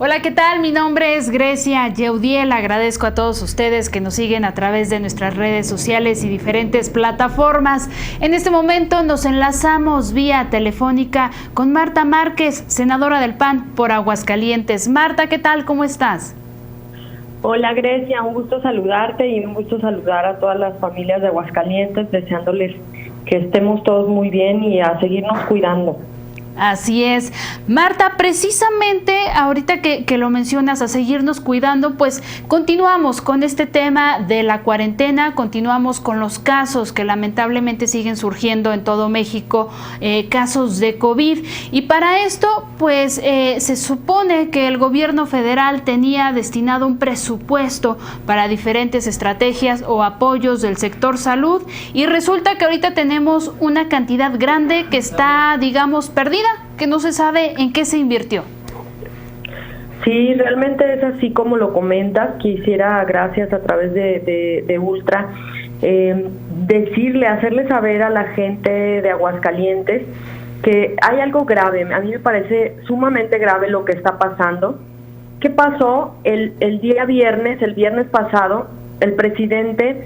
Hola, ¿qué tal? Mi nombre es Grecia Yeudiel. Agradezco a todos ustedes que nos siguen a través de nuestras redes sociales y diferentes plataformas. En este momento nos enlazamos vía telefónica con Marta Márquez, senadora del PAN por Aguascalientes. Marta, ¿qué tal? ¿Cómo estás? Hola Grecia, un gusto saludarte y un gusto saludar a todas las familias de Aguascalientes, deseándoles que estemos todos muy bien y a seguirnos cuidando. Así es. Marta, precisamente ahorita que lo mencionas, a seguirnos cuidando, pues continuamos con este tema de la cuarentena, continuamos con los casos que lamentablemente siguen surgiendo en todo México, casos de COVID. Y para esto, pues se supone que el gobierno federal tenía destinado un presupuesto para diferentes estrategias o apoyos del sector salud, y resulta que ahorita tenemos una cantidad grande que está, digamos, perdida, que no se sabe en qué se invirtió. Sí, realmente es así como lo comentas. Quisiera, gracias a través de Ultra, hacerle saber a la gente de Aguascalientes que hay algo grave. A mí me parece sumamente grave lo que está pasando. ¿Qué pasó? El viernes pasado, el presidente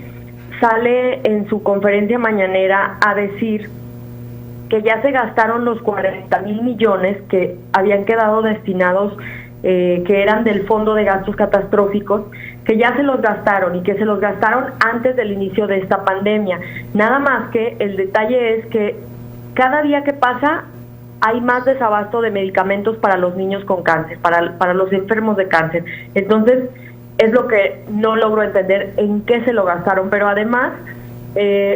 sale en su conferencia mañanera a decir que ya se gastaron los 40,000 millones que habían quedado destinados, que eran del Fondo de Gastos Catastróficos, que ya se los gastaron y que se los gastaron antes del inicio de esta pandemia. Nada más que el detalle es que cada día que pasa hay más desabasto de medicamentos para los niños con cáncer, para los enfermos de cáncer. Entonces, es lo que no logro entender en qué se lo gastaron, pero además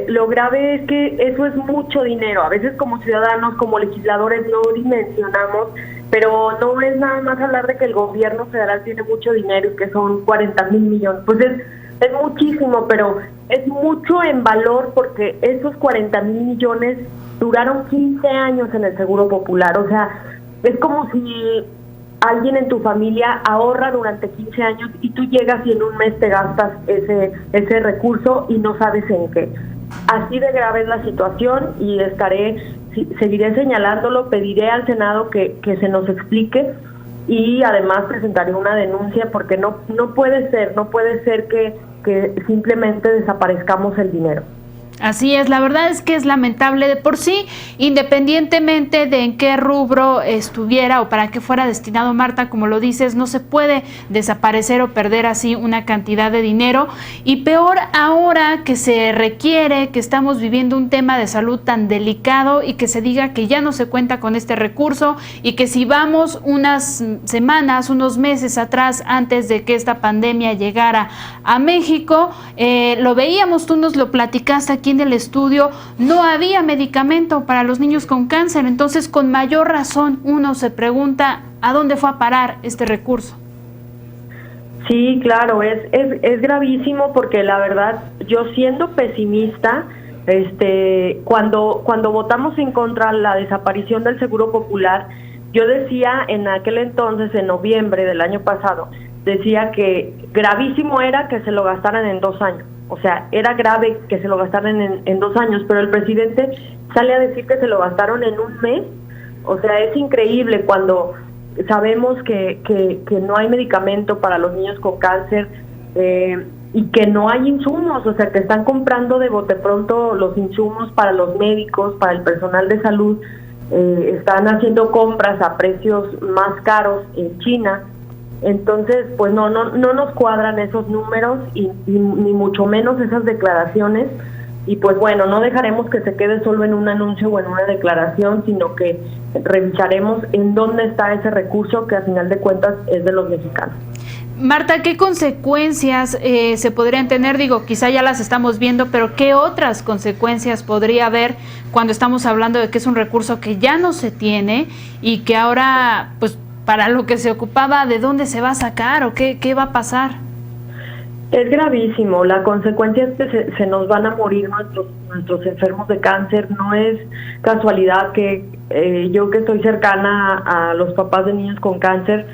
lo grave es que eso es mucho dinero. A veces como ciudadanos, como legisladores no dimensionamos, pero no es nada más hablar de que el gobierno federal tiene mucho dinero y que son 40,000 millones. Pues es muchísimo, pero es mucho en valor porque esos 40,000 millones duraron 15 años en el Seguro Popular. O sea, es como si alguien en tu familia ahorra durante 15 años y tú llegas y en un mes te gastas ese recurso y no sabes en qué. Así de grave es la situación y seguiré señalándolo, pediré al Senado que se nos explique y además presentaré una denuncia porque no puede ser que simplemente desaparezcamos el dinero. Así es, la verdad es que es lamentable de por sí, independientemente de en qué rubro estuviera o para qué fuera destinado, Marta, como lo dices, no se puede desaparecer o perder así una cantidad de dinero, y peor ahora que se requiere, que estamos viviendo un tema de salud tan delicado y que se diga que ya no se cuenta con este recurso y que si vamos unas semanas, unos meses atrás, antes de que esta pandemia llegara a México, lo veíamos, tú nos lo platicaste aquí en el estudio, no había medicamento para los niños con cáncer. Entonces, con mayor razón, uno se pregunta ¿a dónde fue a parar este recurso? Sí, claro, es gravísimo porque la verdad, yo siendo pesimista, cuando votamos en contra de la desaparición del Seguro Popular, yo decía en aquel entonces, en noviembre del año pasado, decía que gravísimo era que se lo gastaran en 2 años. O sea, era grave que se lo gastaran en 2 años, pero el presidente sale a decir que se lo gastaron en un mes. O sea, es increíble cuando sabemos que no hay medicamento para los niños con cáncer y que no hay insumos. O sea, que están comprando de bote pronto los insumos para los médicos, para el personal de salud. Están haciendo compras a precios más caros en China. Entonces, pues no nos cuadran esos números y ni mucho menos esas declaraciones. Y pues bueno, no dejaremos que se quede solo en un anuncio o en una declaración, sino que revisaremos en dónde está ese recurso que a final de cuentas es de los mexicanos. Marta, ¿qué consecuencias se podrían tener? Digo, quizá ya las estamos viendo, pero ¿qué otras consecuencias podría haber cuando estamos hablando de que es un recurso que ya no se tiene y que ahora, pues, para lo que se ocupaba, ¿de dónde se va a sacar o qué va a pasar? Es gravísimo. La consecuencia es que se nos van a morir nuestros enfermos de cáncer. No es casualidad que yo, que estoy cercana a los papás de niños con cáncer,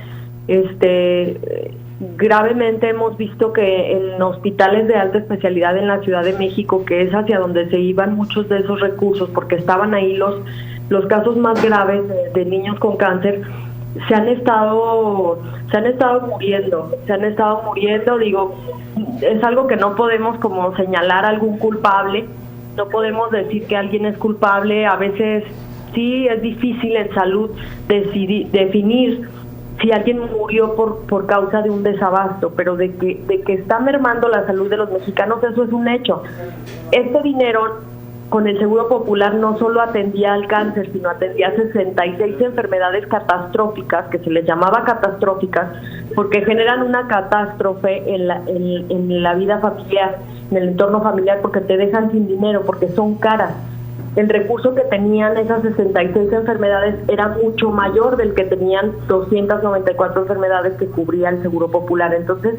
gravemente hemos visto que en hospitales de alta especialidad en la Ciudad de México, que es hacia donde se iban muchos de esos recursos, porque estaban ahí los casos más graves de niños con cáncer, se han estado muriendo, digo, es algo que no podemos como señalar a algún culpable, no podemos decir que alguien es culpable. A veces sí es difícil en salud definir si alguien murió por causa de un desabasto, pero de que está mermando la salud de los mexicanos, eso es un hecho. Este dinero con el Seguro Popular no solo atendía al cáncer, sino atendía 66 enfermedades catastróficas, que se les llamaba catastróficas, porque generan una catástrofe en la vida familiar, en el entorno familiar, porque te dejan sin dinero, porque son caras. El recurso que tenían esas 66 enfermedades era mucho mayor del que tenían 294 enfermedades que cubría el Seguro Popular. Entonces,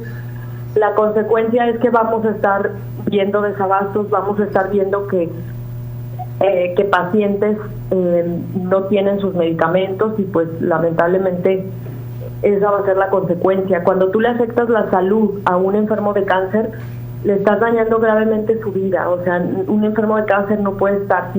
la consecuencia es que vamos a estar viendo desabastos, vamos a estar viendo que pacientes no tienen sus medicamentos, y pues lamentablemente esa va a ser la consecuencia. Cuando tú le afectas la salud a un enfermo de cáncer, le estás dañando gravemente su vida. O sea, un enfermo de cáncer no puede estar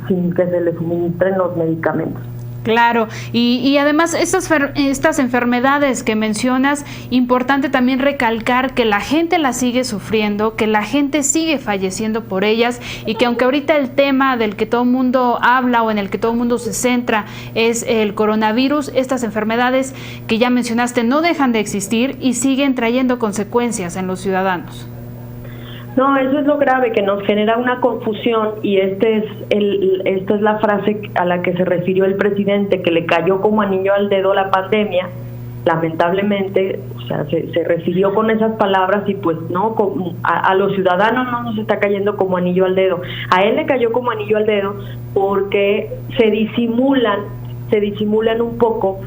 sin que se le suministren los medicamentos. Claro, y además estas enfermedades que mencionas, importante también recalcar que la gente las sigue sufriendo, que la gente sigue falleciendo por ellas, y que aunque ahorita el tema del que todo el mundo habla o en el que todo el mundo se centra es el coronavirus, estas enfermedades que ya mencionaste no dejan de existir y siguen trayendo consecuencias en los ciudadanos. No, eso es lo grave, que nos genera una confusión, y esta es la frase a la que se refirió el presidente, que le cayó como anillo al dedo la pandemia. Lamentablemente, o sea, se refirió con esas palabras, y pues no, a los ciudadanos no nos está cayendo como anillo al dedo. A él le cayó como anillo al dedo porque se disimulan un poco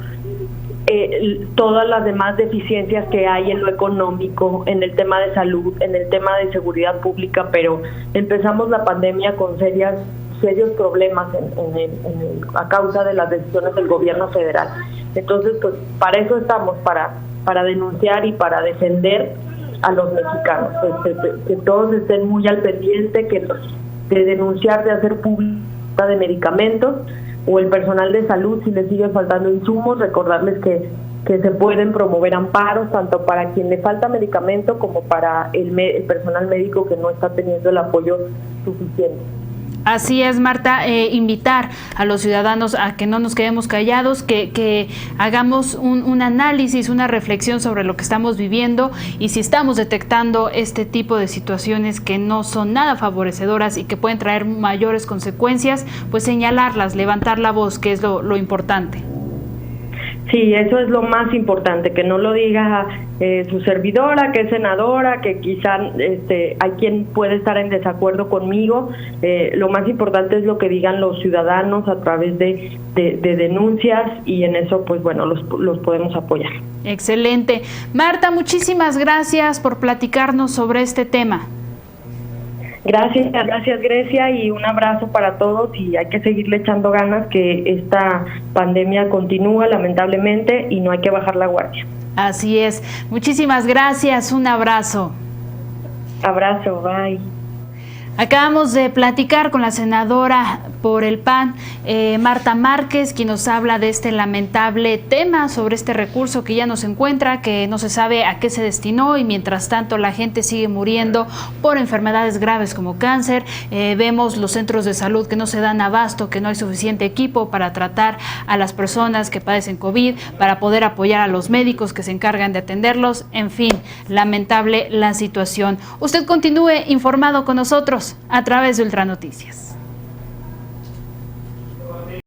todas las demás deficiencias que hay en lo económico, en el tema de salud, en el tema de seguridad pública, pero empezamos la pandemia con serios problemas a causa de las decisiones del gobierno federal. Entonces, pues para eso estamos, para denunciar y para defender a los mexicanos, que todos estén muy al pendiente, de denunciar, de hacer pública de medicamentos, o el personal de salud, si les sigue faltando insumos, recordarles que se pueden promover amparos, tanto para quien le falta medicamento como para el personal médico que no está teniendo el apoyo suficiente. Así es, Marta, invitar a los ciudadanos a que no nos quedemos callados, que hagamos un análisis, una reflexión sobre lo que estamos viviendo, y si estamos detectando este tipo de situaciones que no son nada favorecedoras y que pueden traer mayores consecuencias, pues señalarlas, levantar la voz, que es lo importante. Sí, eso es lo más importante, que no lo diga su servidora, que es senadora, que quizá hay quien puede estar en desacuerdo conmigo. Lo más importante es lo que digan los ciudadanos a través de denuncias, y en eso pues bueno, los podemos apoyar. Excelente. Marta, muchísimas gracias por platicarnos sobre este tema. Gracias Grecia, y un abrazo para todos, y hay que seguirle echando ganas, que esta pandemia continúa lamentablemente y no hay que bajar la guardia. Así es. Muchísimas gracias, un abrazo. Abrazo, bye. Acabamos de platicar con la senadora por el PAN, Marta Márquez, quien nos habla de este lamentable tema sobre este recurso que ya no se encuentra, que no se sabe a qué se destinó, y mientras tanto la gente sigue muriendo por enfermedades graves como cáncer. Vemos los centros de salud que no se dan abasto, que no hay suficiente equipo para tratar a las personas que padecen COVID, para poder apoyar a los médicos que se encargan de atenderlos. En fin, lamentable la situación. Usted continúe informado con nosotros a través de Ultranoticias.